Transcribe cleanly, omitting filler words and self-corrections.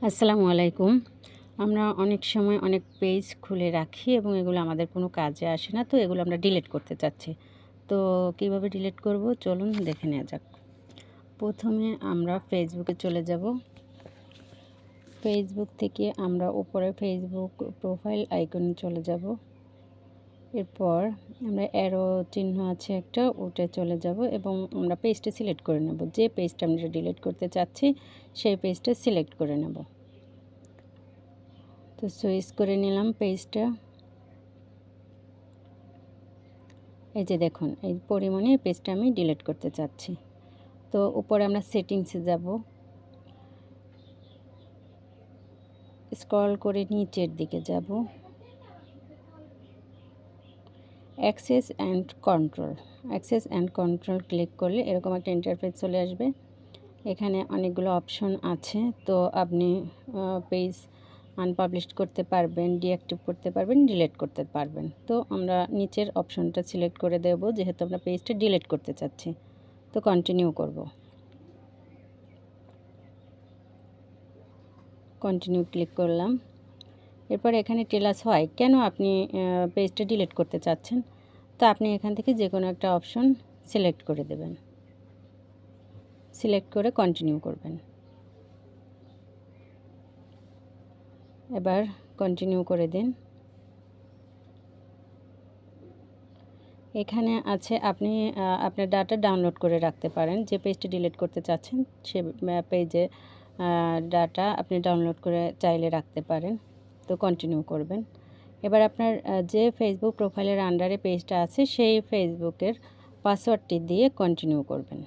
আসসালামু আলাইকুম। আমরা অনেক সময় অনেক পেজ খুলে রাখি এবং এগুলো আমাদের কোনো কাজে আসে না। তো এগুলো আমরা ডিলিট করতে চাচ্ছি। তো কিভাবে ডিলিট করব চলুন দেখে নেওয়া যাক। প্রথমে আমরা ফেসবুকে চলে যাব। ফেসবুক থেকে আমরা উপরে ফেসবুক প্রোফাইল আইকনে চলে যাব। এরপর আমরা অ্যারো চিহ্ন আছে একটা, ওটা চলে যাব এবং আমরা পেজটা সিলেক্ট করে নেব। যে পেজটা আমরা ডিলিট করতে চাচ্ছি সেই পেজটা সিলেক্ট করে নেব। তো সুইচ করে নিলাম পেজটা। এই যে দেখুন, এই পরিমাণে পেজটা আমি ডিলিট করতে চাচ্ছি। তো উপরে আমরা সেটিংসে যাব, স্ক্রল করে নিচের দিকে যাব, অ্যাক্সেস অ্যান্ড কন্ট্রোল ক্লিক করলে এরকম একটা ইন্টারফেস চলে আসবে। এখানে অনেকগুলো অপশন আছে। তো আপনি পেজ আনপাবলিশ করতে পারবেন, ডিঅ্যাক্টিভ করতে পারবেন, ডিলিট করতে পারবেন। তো আমরা নিচের অপশনটা সিলেক্ট করে দেব, যেহেতু আমরা পেজটা ডিলিট করতে চাচ্ছি। তো কন্টিনিউ করব। কন্টিনিউ ক্লিক করলাম। এরপর এখানে টেল আস হোয়াই, কেন আপনি পেজটা ডিলিট করতে চাচ্ছেন। তো আপনি এখান থেকে যে কোনো একটা অপশন সিলেক্ট করে দেবেন, সিলেক্ট করে কন্টিনিউ করবেন। এবার কন্টিনিউ করে দিন। এখানে আছে আপনি আপনার ডাটা ডাউনলোড করে রাখতে পারেন। যে পেজটা ডিলিট করতে চাচ্ছেন সে পেজে ডাটা আপনি ডাউনলোড করে চাইলে রাখতে পারেন। তো কন্টিনিউ করবেন। এবার আপনার যে ফেসবুক প্রোফাইলের আন্ডারে পেজটা আছে সেই ফেসবুকের পাসওয়ার্ডটি দিয়ে কন্টিনিউ করবেন।